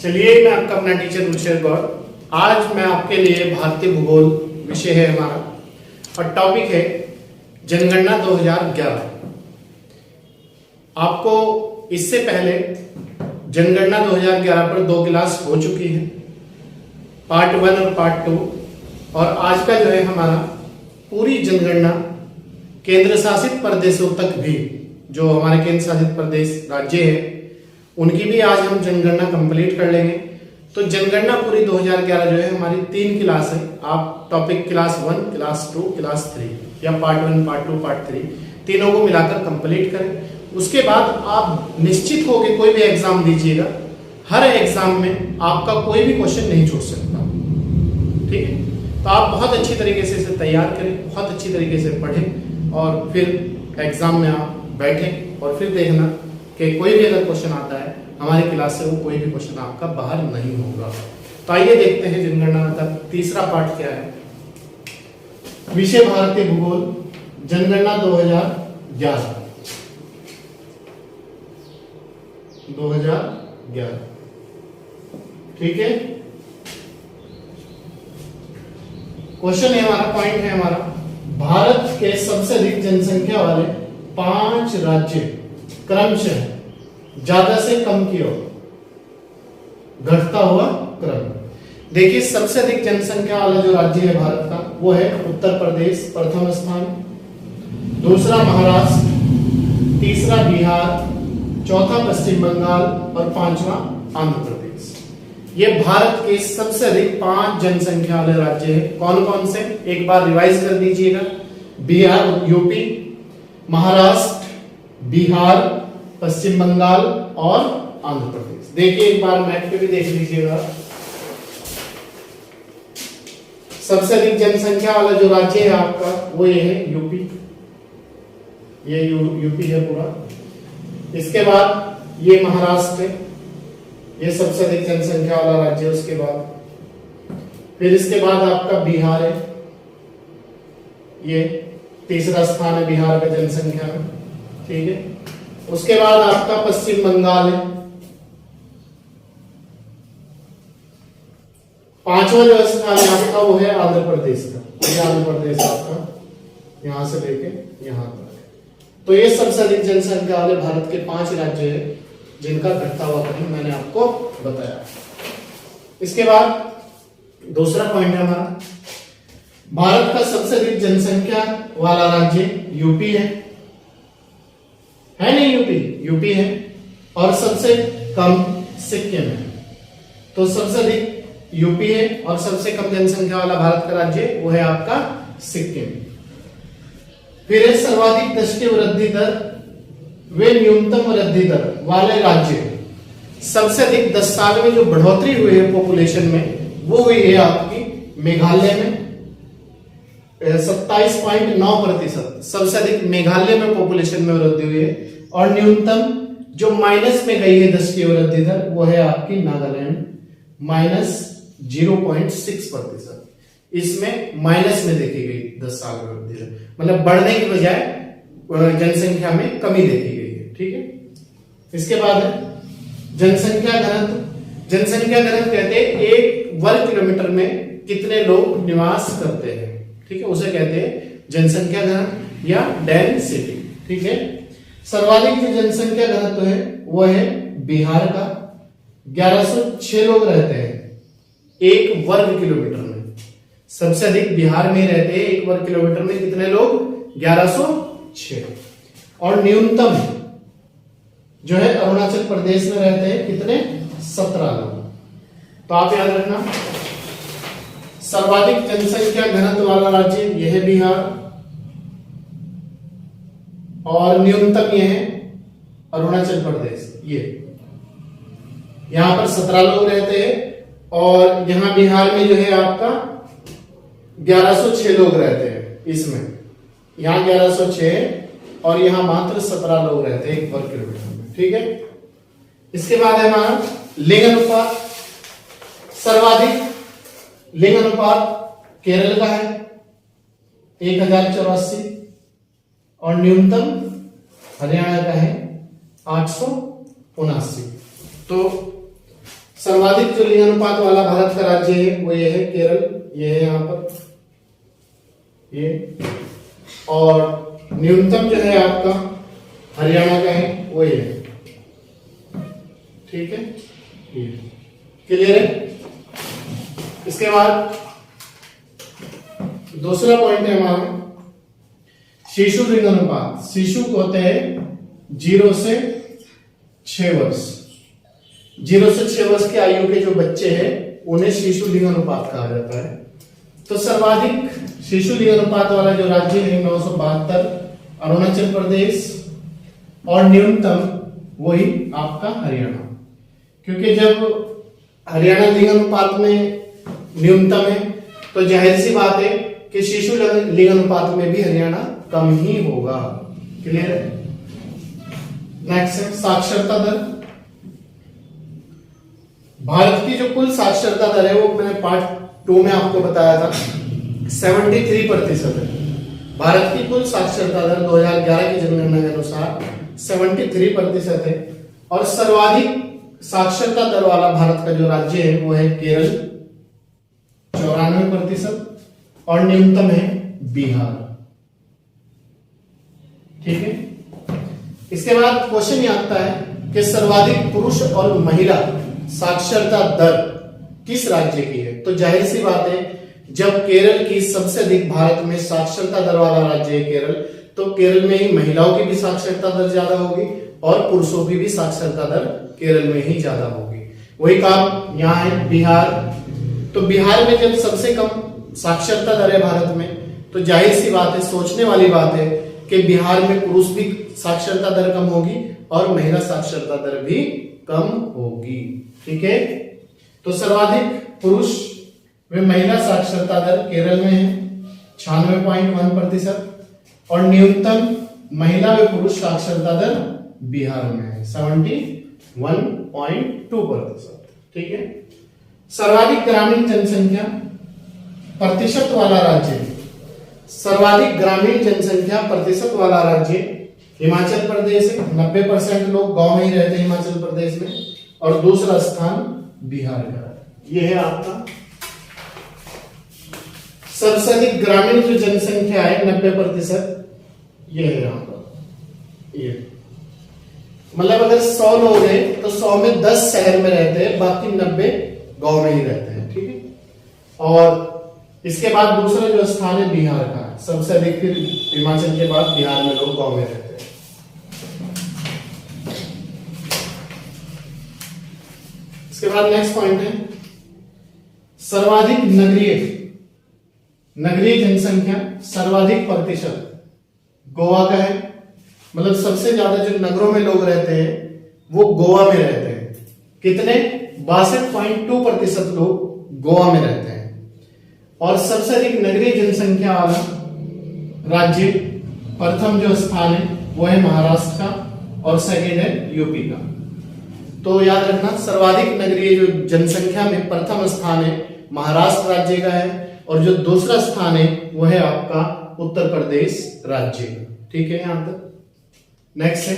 चलिए, मैं आपका अपना टीचर रुचिर गौर। आज मैं आपके लिए भारतीय भूगोल विषय है हमारा और टॉपिक है जनगणना 2011। आपको इससे पहले जनगणना 2011 पर 2 क्लास हो चुकी है, पार्ट 1 और पार्ट 2। और आज का जो है हमारा पूरी जनगणना केंद्र शासित प्रदेशों तक भी, जो हमारे केंद्र शासित प्रदेश राज्य है, उनकी भी आज हम जनगणना कंप्लीट कर लेंगे। तो जनगणना पूरी 2011 जो है हमारी 3 क्लास है। आप टॉपिक क्लास 1, क्लास 2, क्लास 3 या पार्ट 1, पार्ट 2, पार्ट 3 तीनों को मिलाकर कंप्लीट करें। उसके बाद आप निश्चित हो कि कोई भी एग्जाम दीजिएगा, हर एग्जाम में आपका कोई भी क्वेश्चन नहीं छूट सकता। ठीक है, तो आप बहुत अच्छी तरीके से इसे तैयार करें, बहुत अच्छी तरीके से पढ़ें और फिर एग्जाम में आप बैठें और फिर देखना कि कोई भी अगर क्वेश्चन आता है हमारी क्लास से, वो कोई भी क्वेश्चन आपका बाहर नहीं होगा। तो आइए देखते हैं जनगणना का तीसरा पार्ट क्या है। विषय भारतीय भूगोल, जनगणना 2011। ठीक है, क्वेश्चन है हमारा, पॉइंट है हमारा, भारत के सबसे अधिक जनसंख्या वाले 5 राज्य क्रमशः ज्यादा से कम की ओर घटता हुआ क्रम। देखिए, सबसे अधिक जनसंख्या वाला जो राज्य है भारत का, वो है उत्तर प्रदेश प्रथम स्थान, दूसरा महाराष्ट्र, तीसरा बिहार, चौथा पश्चिम बंगाल और 5वां आंध्र प्रदेश। ये भारत के सबसे अधिक 5 जनसंख्या वाले राज्य हैं। कौन कौन से, एक बार रिवाइज कर दीजिएगा। बिहार, यूपी, महाराष्ट्र, बिहार, पश्चिम बंगाल और आंध्र प्रदेश। देखिए, एक बार मैप पे भी देख लीजिएगा। सबसे अधिक जनसंख्या वाला जो राज्य है आपका, वो ये है यूपी। ये यूपी है पूरा। इसके बाद ये महाराष्ट्र है, ये सबसे अधिक जनसंख्या वाला राज्य है। उसके बाद फिर इसके बाद आपका बिहार है, ये तीसरा स्थान है बिहार का जनसंख्या में। ठीक है, उसके बाद आपका पश्चिम बंगाल है, 5वां जो स्थान है आपका, वो है आंध्र प्रदेश का। ये आंध्र प्रदेश आपका यहां से लेके यहां तक। तो ये सबसे अधिक जनसंख्या वाले भारत के 5 राज्य है जिनका घटता हुआ क्रम मैंने आपको बताया। इसके बाद दूसरा पॉइंट है हमारा, भारत का सबसे अधिक जनसंख्या वाला राज्य यूपी है नहीं? यूपी है। और सबसे कम सिक्किम है। तो सबसे अधिक यूपी है और सबसे कम जनसंख्या वाला भारत का राज्य वो है आपका सिक्किम। फिर है सर्वाधिक दृष्टि वृद्धि दर वे न्यूनतम वृद्धि दर वाले राज्य। सबसे अधिक 10 साल में जो बढ़ोतरी हुई है पॉपुलेशन में, वो हुई है आपकी मेघालय में 27.9%। सबसे अधिक मेघालय में पॉपुलेशन में वृद्धि हुई है। और न्यूनतम जो माइनस में गई है दृष्टि वृद्धि दर, वो है आपकी नागालैंड -0.6%। इसमें माइनस में देखी गई 10 साल में वृद्धि दर, मतलब बढ़ने की बजाय जनसंख्या में कमी देखी गई है। ठीक है, इसके बाद जनसंख्या घनत्व। जनसंख्या घनत्व कहते हैं 1 वर्ग किलोमीटर में कितने लोग निवास करते हैं। ठीक है, उसे कहते हैं जनसंख्या घनत्व या डेंसिटी। ठीक है, सर्वाधिक जो जनसंख्या घनत्व है वो है बिहार का, 1106 लोग रहते हैं 1 वर्ग किलोमीटर में। सबसे अधिक बिहार में रहते हैं 1 वर्ग किलोमीटर में कितने लोग, 1106। और न्यूनतम जो है अरुणाचल प्रदेश में रहते हैं कितने, 17 लोग। तो आप याद रखना, सर्वाधिक जनसंख्या घनत्व वाला राज्य यह है बिहार और न्यूनतम यह है अरुणाचल प्रदेश। ये यहां पर 17 लोग रहते हैं और यहां बिहार में जो है आपका 1106 लोग रहते हैं। इसमें यहां 1106 और यहां मात्र 17 लोग रहते हैं 1 वर्ग किलोमीटर में। ठीक है, इसके बाद है हमारा लिंग अनुपात। सर्वाधिक लिंग अनुपात केरल का है 1084 और न्यूनतम हरियाणा का है 879। तो सर्वाधिक जो लिंगानुपात वाला भारत का राज्य है वो ये है केरल, ये है यहाँ पर ये, और न्यूनतम जो है आपका हरियाणा का है वो ये है। ठीक है, क्लियर है। इसके बाद दूसरा पॉइंट है हमारा शिशु लिंगानुपात। शिशु को होते हैं 0 से 6 वर्ष। 0 से 6 वर्ष की आयु के जो बच्चे हैं उन्हें शिशु लिंगानुपात कहा जाता है। तो सर्वाधिक शिशु लिंगानुपात वाला जो राज्य है 972 अरुणाचल प्रदेश, और न्यूनतम वही आपका हरियाणा, क्योंकि जब हरियाणा लिंगानुपात में न्यूनतम है तो जाहिर सी बात है कि शिशु लिंगानुपात में भी हरियाणा कम ही होगा। क्लियर है। नेक्स्ट है साक्षरता दर। भारत की जो कुल साक्षरता दर है वो मैंने पार्ट 2 में आपको बताया था 73% है। भारत की कुल साक्षरता दर 2011 की जनगणना के अनुसार 73% है। और सर्वाधिक साक्षरता दर वाला भारत का जो राज्य है वो है केरल 94%, और न्यूनतम है बिहार। ठीक है। इसके बाद क्वेश्चन ये आता है कि सर्वाधिक पुरुष और महिला साक्षरता दर किस राज्य की है। तो जाहिर सी बात है जब केरल की सबसे अधिक भारत में साक्षरता दर वाला राज्य है केरल, तो केरल में ही महिलाओं की भी साक्षरता दर ज्यादा होगी और पुरुषों की भी साक्षरता दर केरल में ही ज्यादा होगी। वही काम यहाँ है बिहार। तो बिहार में जब सबसे कम साक्षरता दर है भारत में, तो जाहिर सी बात है, सोचने वाली बात है कि बिहार में पुरुष भी साक्षरता दर कम होगी और महिला साक्षरता दर भी कम होगी। ठीक है। तो सर्वाधिक पुरुष व महिला साक्षरता दर केरल में है 96.1%, और न्यूनतम महिला व पुरुष साक्षरता दर बिहार में है 71.2%। ठीक है। सर्वाधिक ग्रामीण जनसंख्या प्रतिशत वाला राज्य, सर्वाधिक ग्रामीण जनसंख्या प्रतिशत वाला राज्य हिमाचल प्रदेश है। 90% लोग गांव में ही रहते हैं हिमाचल प्रदेश में, और दूसरा स्थान बिहार का। यह है आपका सबसे अधिक ग्रामीण जो जनसंख्या है 90%, यह है यहाँ पर। ये मतलब अगर 100 लोग हैं तो 100 में 10 शहर में रहते हैं, बाकी 90 गांव में ही रहते हैं। ठीक है। और इसके बाद दूसरा जो स्थान है बिहार का, सबसे अधिक फिर हिमाचल के बाद बिहार में लोग गांव में रहते हैं। इसके बाद नेक्स्ट पॉइंट है सर्वाधिक नगरीय जनसंख्या, सर्वाधिक प्रतिशत गोवा का है। मतलब सबसे ज्यादा जो नगरों में लोग रहते हैं वो गोवा में रहते हैं। कितने? 62.2% लोग गोवा में रहते हैं। और सबसे अधिक नगरीय जनसंख्या वाला राज्य प्रथम जो स्थान है वो है महाराष्ट्र का, और सेकंड है यूपी का। तो याद रखना सर्वाधिक नगरीय जो जनसंख्या में प्रथम स्थान है महाराष्ट्र राज्य का है, और जो दूसरा स्थान है वो है आपका उत्तर प्रदेश राज्य का। ठीक है। यहां तक नेक्स्ट है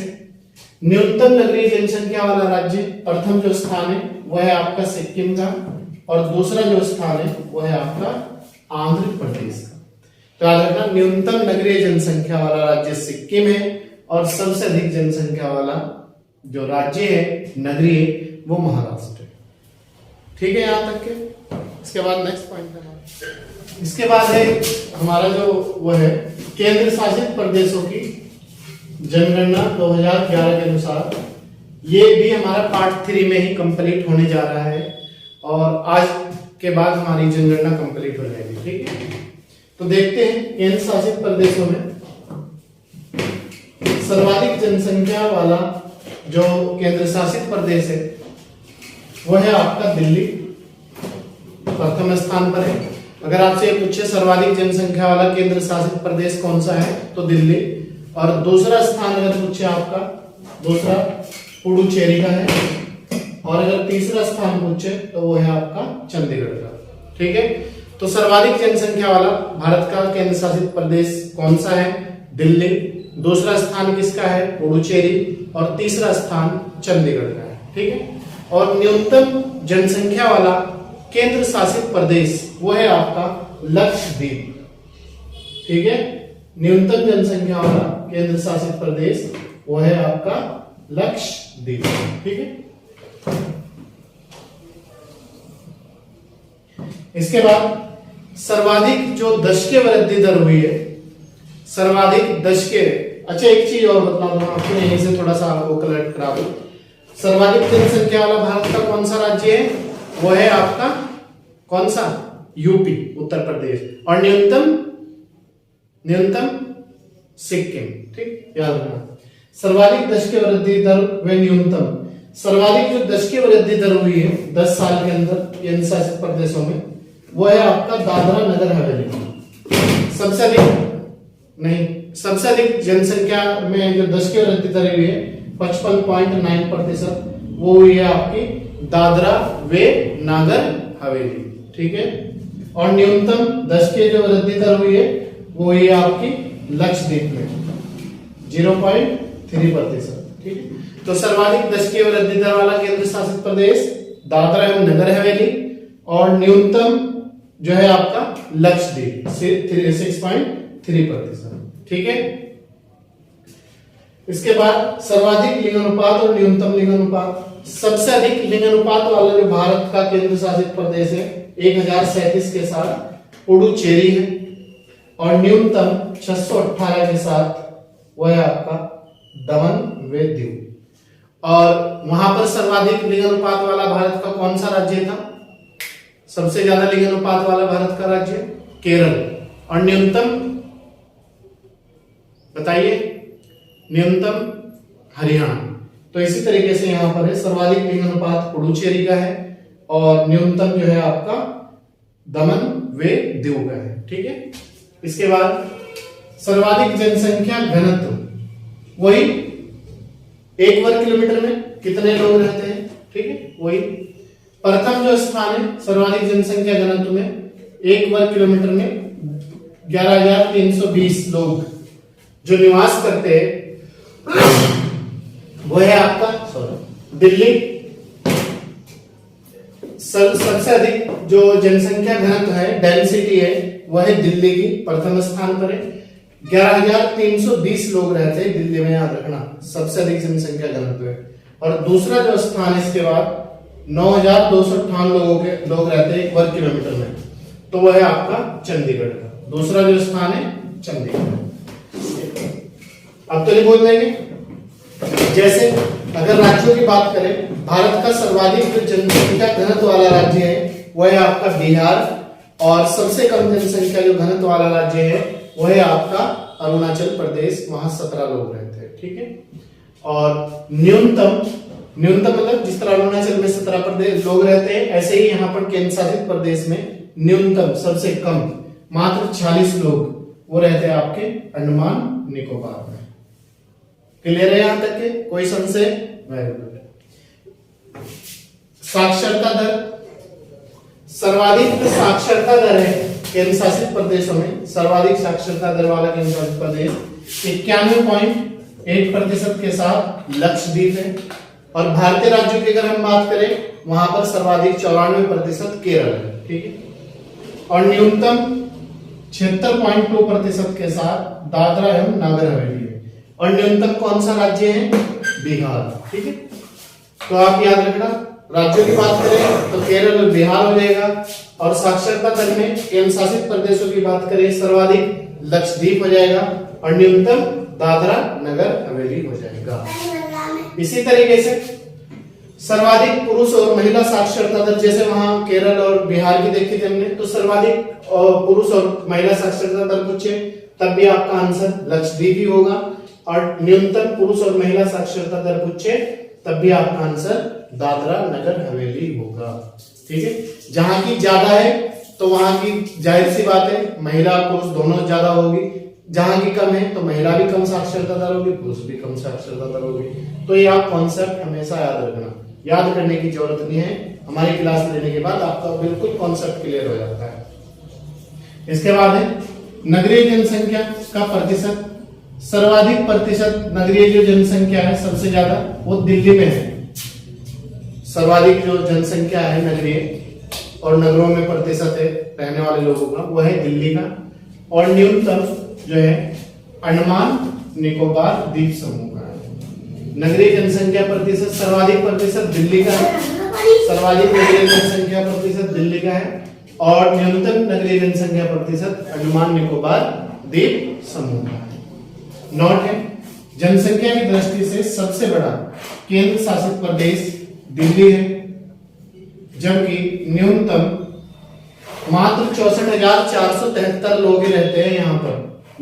न्यूनतम नगरीय जनसंख्या वाला राज्य, प्रथम जो स्थान है वो है आपका सिक्किम का, और दूसरा जो स्थान है वो है आपका आंध्र प्रदेश का। तो याद रखना न्यूनतम नगरीय जनसंख्या वाला राज्य सिक्किम है, और सबसे अधिक जनसंख्या वाला जो राज्य है नगरीय वो महाराष्ट्र है। ठीक है यहां तक के। इसके बाद नेक्स्ट पॉइंट है इसके बाद है हमारा जो वो है केंद्र शासित प्रदेशों की जनगणना 2011 के अनुसार। ये भी हमारा पार्ट 3 में ही कंप्लीट होने जा रहा है, और आज के बाद हमारी जनगणना कंप्लीट हो जाएगी। ठीक है। तो देखते हैं केंद्र शासित प्रदेशों में सर्वाधिक जनसंख्या वाला जो केंद्र शासित प्रदेश है वो है आपका दिल्ली, प्रथम स्थान पर है। अगर आपसे पूछे सर्वाधिक जनसंख्या वाला केंद्र शासित प्रदेश कौन सा है तो दिल्ली, और दूसरा स्थान अगर पूछे आपका दूसरा पुडुचेरी का है, और अगर तीसरा स्थान पूछे तो वो है आपका चंडीगढ़ का। ठीक है। तो सर्वाधिक जनसंख्या वाला भारत का केंद्र शासित प्रदेश कौन सा है? दिल्ली। दूसरा स्थान किसका है? पुडुचेरी। और तीसरा स्थान चंडीगढ़ का है। ठीक है। और न्यूनतम जनसंख्या वाला केंद्र शासित प्रदेश वो है आपका लक्षद्वीप। ठीक है, न्यूनतम जनसंख्या वाला केंद्र शासित प्रदेश वो है आपका लक्षद्वीप। ठीक है, इसके बाद सर्वाधिक जो दशकीय वृद्धि दर हुई है, सर्वाधिक दशकीय। अच्छा, एक चीज और बता दूं आपको, यहीं से थोड़ा सा आपको कलेक्ट करा दूं। सर्वाधिक जनसंख्या वाला भारत का कौन सा राज्य है? वो है आपका कौन सा? यूपी, उत्तर प्रदेश। और न्यूनतम सिक्किम। ठीक, याद रखना। सर्वाधिक दशकीय वृद्धि दर व न्यूनतम, सर्वाधिक जो दशकीय वृद्धि दर हुई है 10 साल के अंदर केंद्र शासित प्रदेशों में, वो है आपका दादरा नगर हवेली। सबसे अधिक जनसंख्या में जो दशकीय वृद्धि दर हुई है 55.9%, वो हुई है आपकी दादरा वे नागर हवेली। ठीक है, और न्यूनतम दशकीय जो वृद्धि दर हुई है वो हुई है आपकी लक्षद्वीप में 0.3%। ठीक है, तो सर्वाधिक दशकीय वृद्धि दर वाला केंद्र शासित प्रदेश दादरा एवं नगर हवेली, और न्यूनतम जो है आपका लक्षद्वीप 6.3%। ठीक है, इसके बाद सर्वाधिक लिंगानुपात और न्यूनतम लिंगानुपात। सबसे अधिक लिंगानुपात वाला जो भारत का केंद्र शासित प्रदेश है 1037 के साथ पुडुचेरी है, और न्यूनतम 618 के साथ वह है आपका दमन व दीव। और वहां पर सर्वाधिक लिंगानुपात वाला भारत का कौन सा राज्य था? सबसे ज्यादा लिंगानुपात वाला भारत का राज्य केरल। और न्यूनतम बताइए, न्यूनतम हरियाणा। तो इसी तरीके से यहां पर है, सर्वाधिक लिंगानुपात पुडुचेरी का है और न्यूनतम जो है आपका दमन व दीव का है। ठीक है, इसके बाद सर्वाधिक जनसंख्या घनत्व, वही 1 वर्ग किलोमीटर में कितने लोग रहते हैं। ठीक है, वही प्रथम जो स्थान है सर्वाधिक जनसंख्या घनत्व में 1 वर्ग किलोमीटर में 11,320 लोग जो निवास करते हैं, वो है आपका दिल्ली। सबसे अधिक जो जनसंख्या घनत्व है, डेंसिटी है, वह है दिल्ली की, प्रथम स्थान पर है। 11,320 लोग रहते हैं दिल्ली में, याद रखना, सबसे अधिक जनसंख्या घनत्व है। और दूसरा जो स्थान है इसके बाद 9,258 लोग रहते हैं 1 वर्ग किलोमीटर में, तो वह है आपका चंडीगढ़ का। दूसरा जो स्थान है चंडीगढ़। अब तो नहीं बोल देंगे। जैसे अगर राज्यों की बात करें, भारत का सर्वाधिक जो जनसंख्या घनत्व वाला राज्य है वह है आपका बिहार, और सबसे कम जनसंख्या जो घनत्व वाला राज्य है वह है आपका अरुणाचल प्रदेश, वहां 17 लोग रहते हैं। ठीक है, और न्यूनतम मतलब जिस तरह अरुणाचल में 17 प्रदेश लोग रहते हैं, ऐसे ही यहाँ पर केंद्र शासित प्रदेश में न्यूनतम सबसे कम मात्र 46 लोग वो रहते हैं आपके अंडमान निकोबार में। क्लियर है यहां तक के? कोई संशय? Very good. साक्षरता दर, सर्वाधिक साक्षरता दर है केंद्र शासित प्रदेशों में, सर्वाधिक साक्षरता दर वाला केंद्र शासित प्रदेश 91.8% के साथ लक्षद्वीप है। और भारतीय राज्यों की अगर हम बात करें, वहां पर सर्वाधिक 94% केरल है। ठीक है, और न्यूनतम 76.2% के साथ दादरा एवं नागर हवेली है। और न्यूनतम कौन सा राज्य है? बिहार। ठीक है, तो आप याद रखना, राज्यों की बात करें तो केरल और बिहार हो जाएगा, और साक्षरता दर में केंद्र शासित प्रदेशों की बात करें सर्वाधिक लक्षद्वीप हो जाएगा, और न्यूनतम दादरा नगर हवेली हो जाएगा। इसी तरीके से सर्वाधिक पुरुष और महिला साक्षरता दर, जैसे वहां केरल और बिहार की देखी थी हमने, तो सर्वाधिक पुरुष और महिला साक्षरता दर पूछे तब भी आपका आंसर लक्षद्वीप ही होगा, और न्यूनतम पुरुष और महिला साक्षरता दर पूछे तब भी आपका आंसर दादरा नगर हवेली होगा। ठीक है, जहां की ज्यादा है तो वहां की जाहिर सी बात है महिला पुरुष दोनों ज्यादा होगी, जहां की कम है तो महिला भी कम साक्षरता दर होगी, पुरुष भी कम साक्षरता दर होगी। तो ये आप कॉन्सेप्ट हमेशा याद रखना, याद करने की जरूरत नहीं है, हमारी क्लास लेने के बाद आपका बिल्कुल कॉन्सेप्ट क्लियर हो जाता है। इसके बाद है नगरीय जनसंख्या का प्रतिशत। सर्वाधिक प्रतिशत नगरीय जो जनसंख्या है सबसे ज्यादा वो दिल्ली में है, सर्वाधिक जो जनसंख्या है नगरीय और नगरों में प्रतिशत है रहने वाले लोगों का, वो है दिल्ली का। और न्यूनतम जो है अंडमान निकोबार द्वीप समूह का है। नगरीय जनसंख्या प्रतिशत सर्वाधिक प्रतिशत दिल्ली का है, सर्वाधिक नगरीय जनसंख्या प्रतिशत दिल्ली का है, और न्यूनतम नगरीय जनसंख्या प्रतिशत अंडमान निकोबार द्वीप समूह का है। नोट है, जनसंख्या की दृष्टि से सबसे बड़ा केंद्र शासित प्रदेश दिल्ली है, जबकि न्यूनतम मात्र 64,473 लोग ही रहते हैं यहाँ पर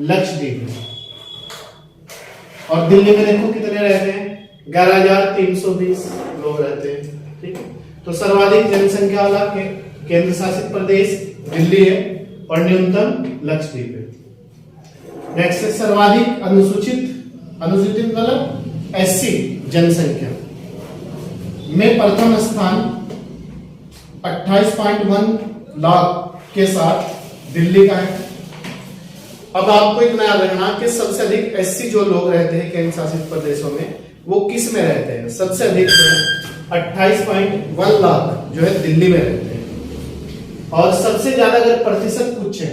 लक्षद्वीप में। और दिल्ली में देखो कितने रहते हैं, 11,320 लोग रहते हैं। ठीक है, तो सर्वाधिक जनसंख्या वाला केंद्र शासित प्रदेश दिल्ली है और न्यूनतम लक्षद्वीप है। नेक्स्ट है सर्वाधिक अनुसूचित मतलब एससी जनसंख्या में प्रथम स्थान 28.1 लाख के साथ दिल्ली का है। अब आपको इतना याद रखना कि सबसे अधिक एससी जो लोग रहते हैं केंद्र शासित प्रदेशों में, वो किस में रहते हैं? सबसे अधिक 28.1 लाख जो है दिल्ली में रहते हैं। और सबसे ज्यादा अगर प्रतिशत पूछे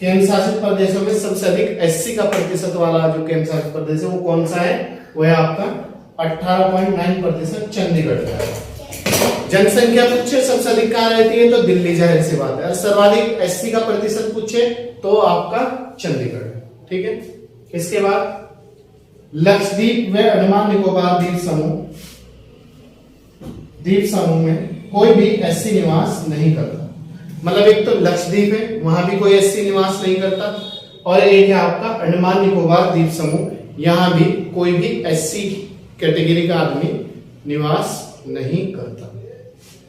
केंद्र शासित प्रदेशों में, सबसे अधिक एससी का प्रतिशत वाला जो केंद्र शासित प्रदेश है वो कौन सा है? वो है आपका 18.9% चंडीगढ़ का है। जनसंख्या पूछे सबसे अधिक कहां रहती है, तो दिल्ली, जाहिर सी बात है। और सर्वाधिक एससी का प्रतिशत पूछे तो आपका चंडीगढ़ है। ठीक है, इसके बाद लक्षद्वीप व अंडमान निकोबार द्वीप समूह में कोई भी एससी निवास नहीं करता। मतलब एक तो लक्षद्वीप है, वहां भी कोई एससी निवास नहीं करता, और एक है आपका अंडमान निकोबार द्वीप समूह, यहां भी कोई भी एससी कैटेगरी का आदमी निवास नहीं करता।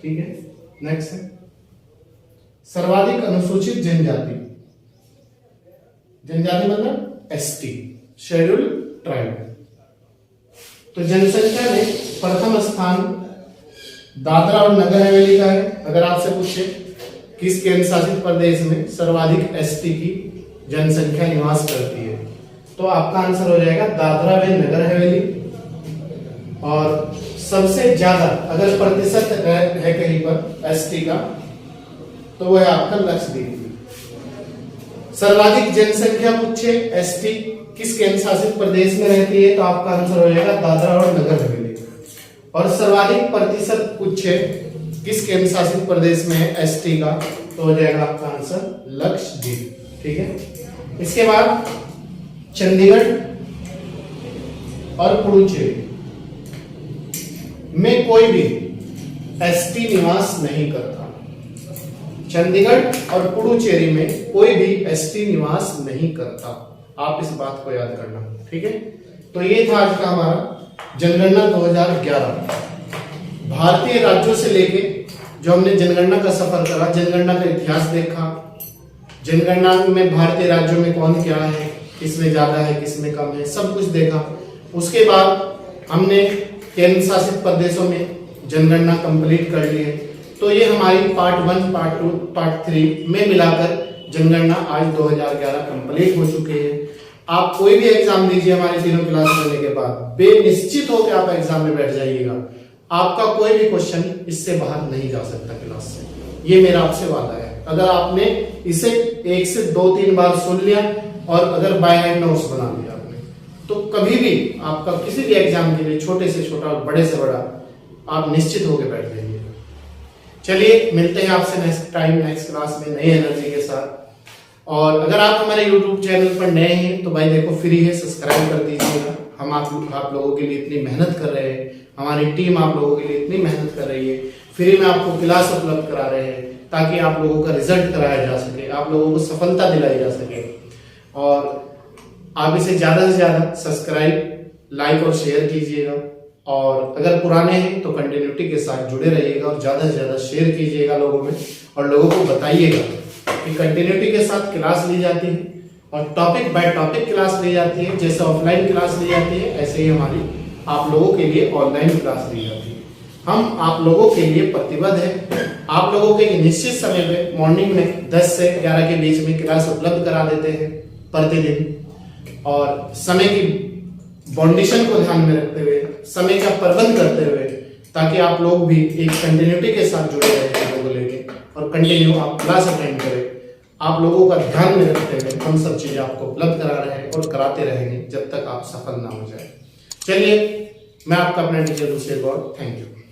ठीक है, नेक्स्ट है सर्वाधिक अनुसूचित जनजाति। जनजाति मतलब एसटी, शेड्यूल्ड ट्राइब। तो जनसंख्या में प्रथम स्थान दादरा और नगर हवेली का है। अगर आपसे पूछे किस केंद्र शासित प्रदेश में सर्वाधिक एसटी की जनसंख्या निवास करती है, तो आपका आंसर हो जाएगा दादरा व नगर हवेली। और सबसे ज्यादा अगर प्रतिशत है कहीं पर एसटी का, तो वो है आपका लक्षद्वीप। सर्वाधिक जनसंख्या पूछे एसटी किस केंद्र शासित प्रदेश में रहती है, तो आपका आंसर हो जाएगा दादरा और नगर हवेली। और सर्वाधिक प्रतिशत पूछे किस केंद्र शासित प्रदेश में है एसटी का, तो हो जाएगा आपका आंसर लक्षद्वीप। ठीक है, इसके बाद चंडीगढ़ और पुडुचेरी में कोई भी एसटी निवास नहीं करता। चंडीगढ़ और पुडुचेरी में कोई भी एसटी निवास नहीं करता। आप इस बात को याद करना। ठीक है, तो ये था आज का हमारा जनगणना 2011। भारतीय राज्यों से लेके जो हमने जनगणना का सफर करा, जनगणना का इतिहास देखा, जनगणना में भारतीय राज्यों में कौन क्या है, किसमें ज्यादा है किसमें कम है, सब कुछ देखा। उसके बाद हमने केंद्र शासित प्रदेशों में जनगणना कंप्लीट कर ली है। तो ये हमारी पार्ट 1, पार्ट 2, पार्ट 3 में मिलाकर जनगणना आज 2011 कंप्लीट हो चुके हैं। आप कोई भी एग्जाम दीजिए हमारी तीनों क्लास लेने के बाद, बेनिश्चित होकर आप एग्जाम में बैठ जाइएगा। आपका कोई भी क्वेश्चन इससे बाहर नहीं जा सकता क्लास से, ये मेरा आपसे वादा है। अगर आपने इसे 1 से 2-3 बार सुन लिया और अगर बाय हैंड नोट्स बना लिया आपने, तो कभी भी आपका किसी भी एग्जाम के लिए छोटे से छोटा और बड़े से बड़ा आप निश्चित होकर बैठ जाइए। चलिए मिलते हैं आपसे नेक्स्ट टाइम नेक्स्ट क्लास में नई एनर्जी के साथ। और अगर आप हमारे YouTube चैनल पर नए हैं तो भाई देखो फ्री है, सब्सक्राइब कर दीजिएगा। हम आप लोगों के लिए इतनी मेहनत कर रहे हैं, हमारी टीम आप लोगों के लिए इतनी मेहनत कर रही है, फ्री में आपको क्लास उपलब्ध करा रहे हैं ताकि आप लोगों का रिजल्ट कराया जा सके, आप लोगों को सफलता दिलाई जा सके। और आप इसे ज्यादा से ज्यादा सब्सक्राइब, लाइक और शेयर कीजिएगा। और अगर पुराने हैं तो कंटिन्यूटी के साथ जुड़े रहिएगा और ज्यादा से ज्यादा शेयर कीजिएगा लोगों में, और लोगों को बताइएगा कि कंटिन्यूटी के साथ क्लास ली जाती है और टॉपिक बाय टॉपिक क्लास ली जाती है। जैसे ऑफलाइन क्लास ली जाती है ऐसे ही हमारी आप लोगों के लिए ऑनलाइन क्लास ली जाती है। हम आप लोगों के लिए प्रतिबद्ध है, आप लोगों के निश्चित समय पे मॉर्निंग में 10 से 11 के बीच में क्लास उपलब्ध करा देते हैं प्रतिदिन। और समय की बाउंडेशन को ध्यान में रखते हुए, समय का प्रबंध करते हुए, ताकि आप लोग भी एक कंटिन्यूटी के साथ जुड़े रहे चीजों को लेके और कंटिन्यू आप क्लास अटेंड करें। आप लोगों का ध्यान में रखते हुए हम सब चीजें आपको उपलब्ध करा रहे हैं और कराते रहेंगे जब तक आप सफल ना हो जाए। चलिए, मैं आपका अपना टीचर दूसरे गौर, थैंक यू।